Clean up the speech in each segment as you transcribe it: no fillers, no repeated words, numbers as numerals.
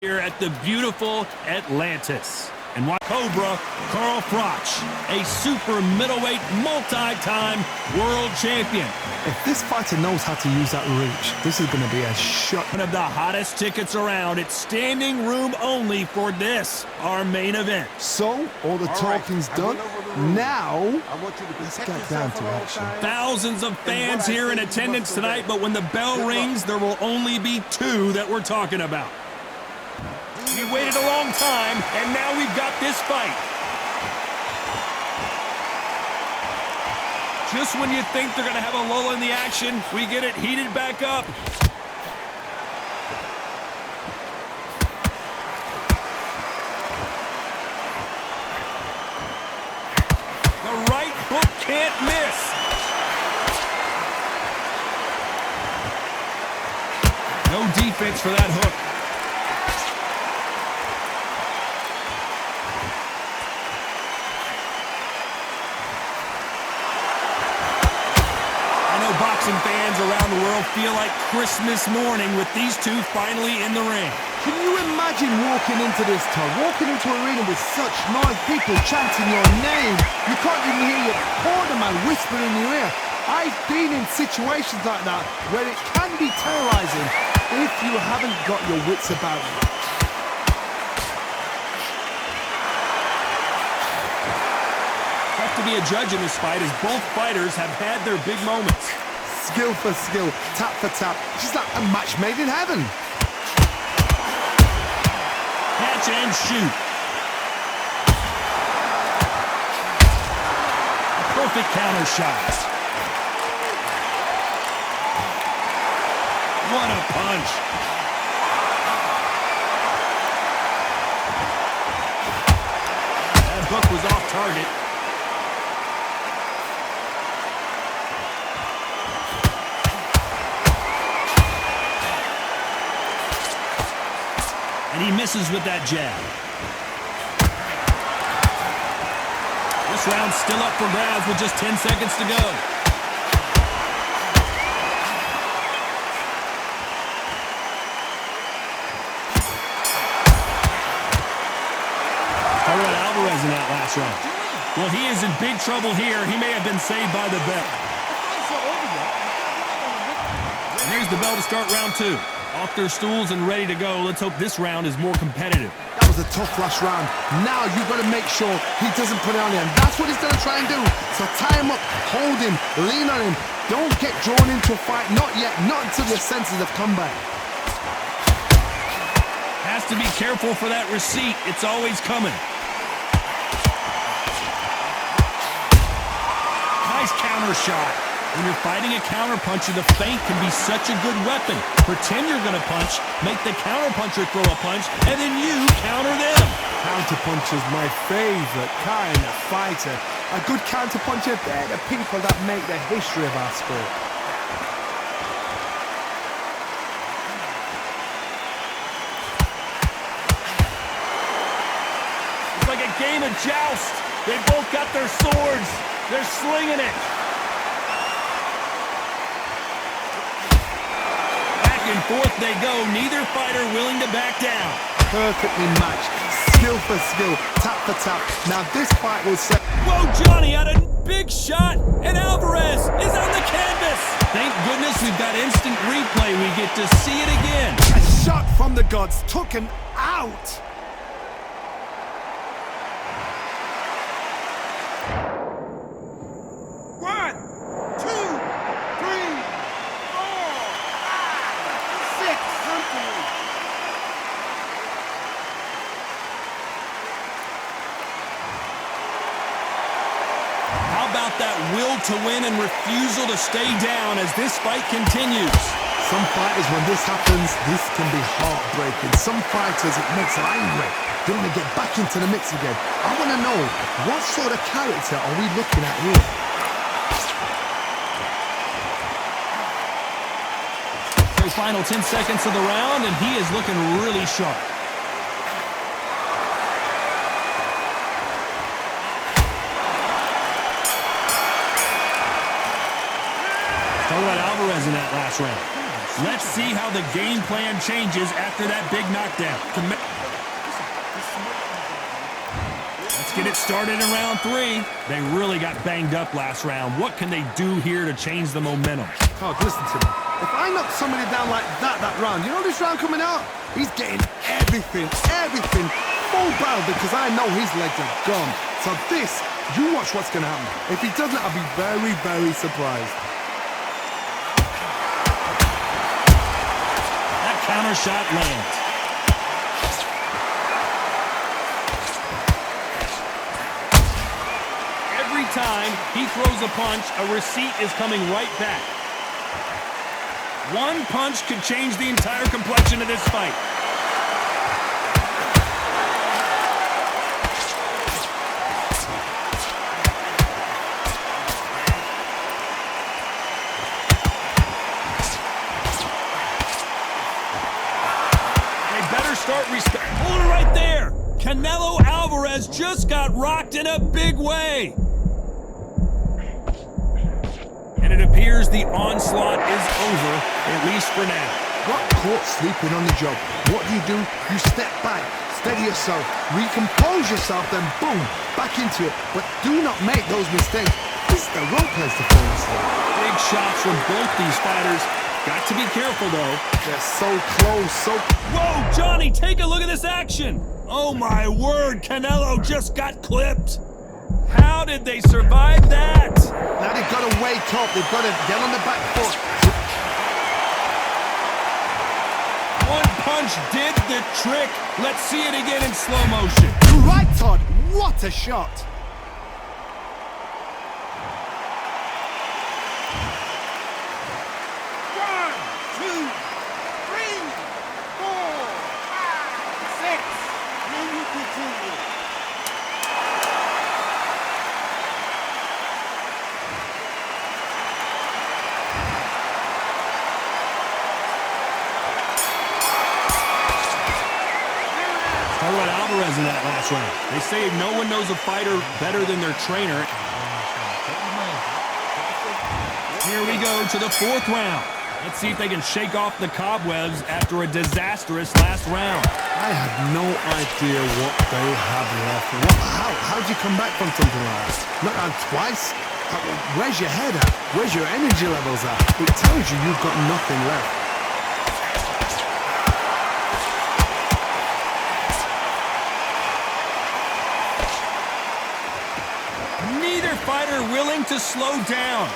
Here at the beautiful Atlantis. And why Cobra, Carl Froch, a super middleweight multi-time world champion. If this fighter knows how to use that reach, this is going to be a shot. One of the hottest tickets around. It's standing room only for this, our main event. So, all the talking's done. Now, let's get down to action. Thousands of fans here in attendance tonight, but when the bell rings, there will only be two that we're talking about. We waited a long time, and now we've got this fight. Just when you think they're going to have a lull in the action, we get it heated back up. The right hook can't miss. No defense for that hook. Boxing fans around the world feel like Christmas morning with these two finally in the ring. Can you imagine walking into this town, walking into a arena with such noise, people chanting your name? You can't even hear your corner man whisper in your ear. I've been in situations like that where it can be terrorizing if you haven't got your wits about you. Tough to be a judge in this fight as both fighters have had their big moments. Skill for skill, tap for tap. She's like a match made in heaven. Catch and shoot. A perfect counter shot. What a punch. That hook was off target. And he misses with that jab. This round's still up for grabs with just 10 seconds to go. How about Alvarez in that last round? Well, he is in big trouble here. He may have been saved by the bell. And here's the bell to start round two. Off their stools and ready to go. Let's hope this round is more competitive. That was a tough last round. Now you've got to make sure he doesn't put it on him. That's what he's going to try and do. So tie him up, hold him, lean on him. Don't get drawn into a fight. Not yet. Not until your senses have come back. Has to be careful for that receipt. It's always coming. Nice counter shot. When you're fighting a counterpuncher, the feint can be such a good weapon. Pretend you're going to punch, make the counterpuncher throw a punch, and then you counter them. Counterpuncher's my favorite kind of fighter. A good counterpuncher, they're the people that make the history of our sport. It's like a game of joust. They both got their swords. They're slinging it. And forth they go, neither fighter willing to back down. Perfectly matched, skill for skill, tap for tap. Now this fight will set. Whoa, Johnny had a big shot, and Alvarez is on the canvas. Thank goodness we've got instant replay. We get to see it again. A shot from the gods, took him out. About that will to win and refusal to stay down as this fight continues. Some fighters, when this happens, this can be heartbreaking. Some fighters, it makes them angry. They want to get back into the mix again. I want to know, what sort of character are we looking at here? So final 10 seconds of the round, and he is looking really sharp. Talk about Alvarez in that last round. Let's see how the game plan changes after that big knockdown. Let's get it started in round 3. They really got banged up last round. What can they do here to change the momentum? Oh, listen to me. If I knock somebody down like that round, you know this round coming out? He's getting everything full barrel because I know his legs are gone. So this, you watch what's going to happen. If he doesn't, I'll be very, very surprised. That counter shot lands. Every time he throws a punch, a receipt is coming right back. One punch could change the entire complexion of this fight. They better start respect. Hold it right there. Canelo Alvarez just got rocked in a big way. And it appears the onslaught is over, at least for now. Got caught sleeping on the job. What do? You step back, steady yourself, recompose yourself, then boom, back into it. But do not make those mistakes. This is the wrong place to fall asleep. Big shots from both these fighters. Got to be careful, though. They're so close, so... Whoa, Johnny, take a look at this action. Oh, my word, Canelo just got clipped. How did they survive that? Now they've got to wake up. They've got to get on the back foot. One punch did the trick. Let's see it again in slow motion. You're right, Todd. What a shot. One, two, three, 4, 5, 6. Then you continue. Talk about Alvarez in that last round. They say no one knows a fighter better than their trainer. Here we go to the 4th round. Let's see if they can shake off the cobwebs after a disastrous last round. I have no idea what they have left. How'd you come back from something like that? Knock out twice? Where's your head at? Where's your energy levels at? It tells you you've got nothing left. Neither fighter willing to slow down.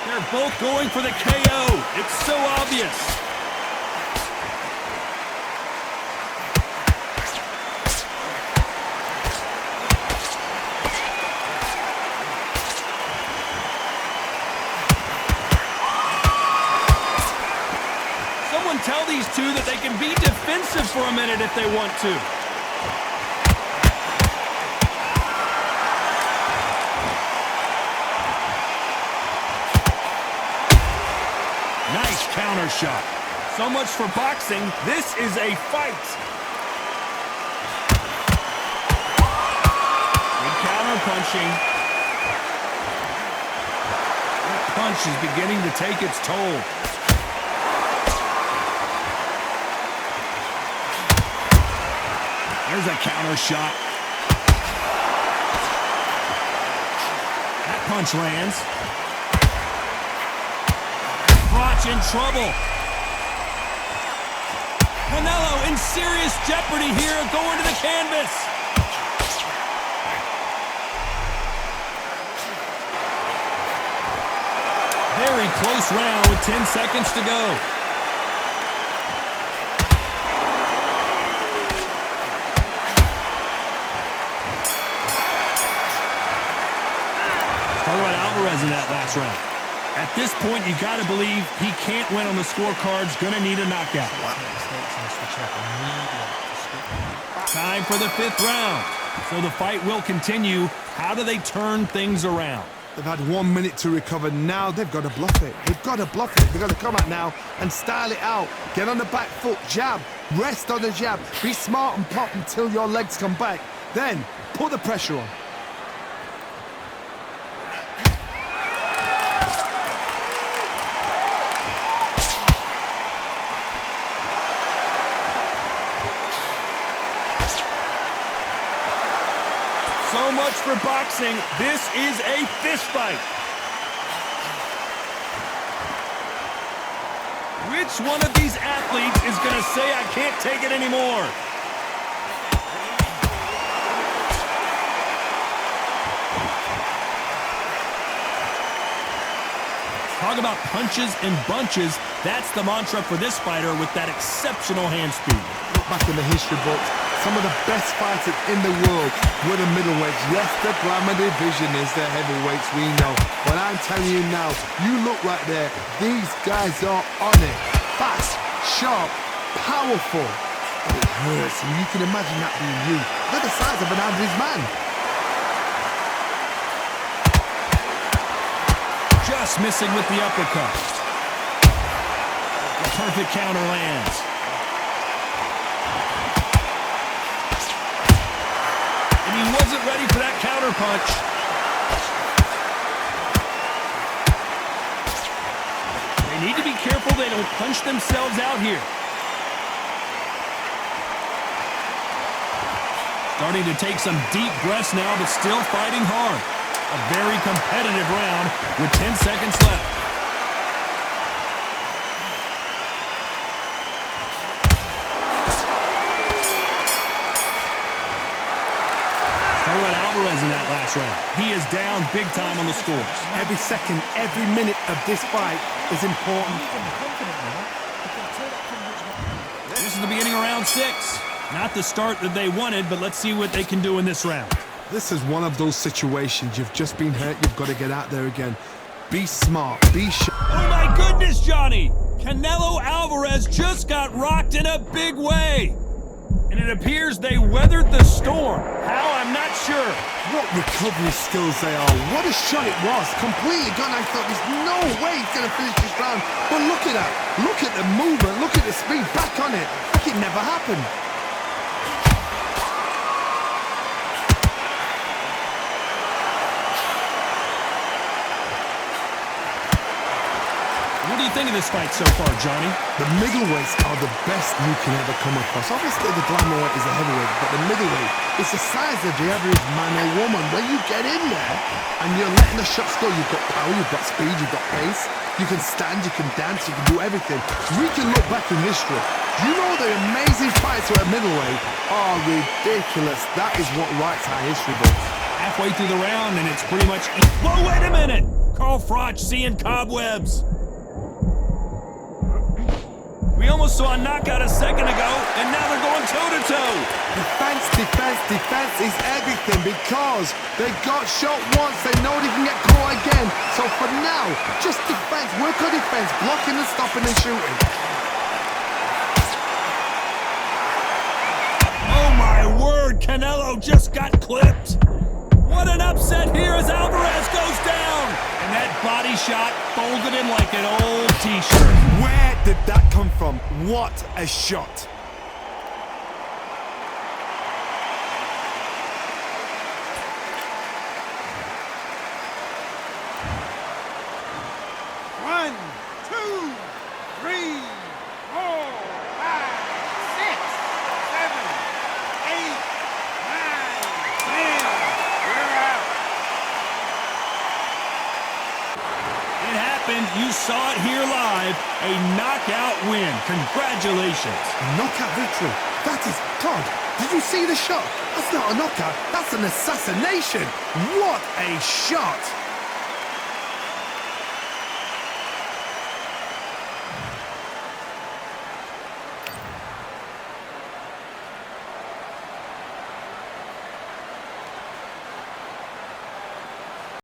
They're both going for the KO. It's so obvious. Someone tell these two that they can be defensive for a minute if they want to. Nice counter shot. So much for boxing. This is a fight. Good counter punching. That punch is beginning to take its toll. There's a counter shot. That punch lands. Crotch in trouble. Canelo in serious jeopardy here, going to the canvas. Very close round with 10 seconds to go. Talk about Alvarez in that last round. At this point, you got to believe he can't win on the scorecards. Gonna need a knockout. Time for the 5th round. So the fight will continue. How do they turn things around? They've had 1 minute to recover. Now they've got to bluff it. They've got to bluff it. They've got to come out now and style it out. Get on the back foot, jab, rest on the jab. Be smart and pop until your legs come back. Then put the pressure on. So much for boxing. This is a fist fight. Which one of these athletes is going to say, I can't take it anymore? Talk about punches and bunches. That's the mantra for this fighter with that exceptional hand speed. Look back in the history books. Some of the best fighters in the world were the middleweights. Yes, the glamour division is the heavyweights, we know. But I'm telling you now, you look right there. These guys are on it. Fast, sharp, powerful. But it hurts, and you can imagine that being you. They're the size of an average man. Just missing with the uppercut. The perfect counter lands. And he wasn't ready for that counter punch. They need to be careful they don't punch themselves out here. Starting to take some deep breaths now, but still fighting hard. A very competitive round with 10 seconds left. Alvarez in that last round. He is down big time on the scores. Every second, every minute of this fight is important. This is the beginning of round 6. Not the start that they wanted, but let's see what they can do in this round. This is one of those situations. You've just been hurt. You've got to get out there again. Be smart. Be sharp. Oh, my goodness, Johnny. Canelo Alvarez just got rocked in a big way. And it appears they weathered the storm. How? I'm not sure. What recovery skills they are. What a shot it was. Completely gone. I thought there's no way he's going to finish this round. But look at that. Look at the movement. Look at the speed. Back on it. Like it never happened. What do you think of this fight so far, Johnny? The middleweights are the best you can ever come across. Obviously, the glamour is the heavyweight, but the middleweight is the size of the average man or woman. When you get in there and you're letting the shots go, you've got power, you've got speed, you've got pace. You can stand, you can dance, you can do everything. We can look back in history. You know the amazing fights at middleweight are ridiculous. That is what writes our history books. Halfway through the round, and it's pretty much... Whoa, wait a minute! Carl Froch seeing cobwebs. We almost saw a knockout a second ago, and now they're going toe-to-toe. Defense, defense, defense is everything because they got shot once, they know they can get caught again. So for now, just defense, work on defense, blocking and stopping and shooting. Oh my word, Canelo just got clipped. What an upset here as Alvarez goes down. And that body shot folded him like an old t-shirt. Where did that come from? What a shot. One, two, three, 4, 5, 6, 7, 8, 9, 10. We're out. It happened. You saw it here live. A knockout win. Congratulations. A knockout victory. That is God. Did you see the shot? That's not a knockout. That's an assassination. What a shot.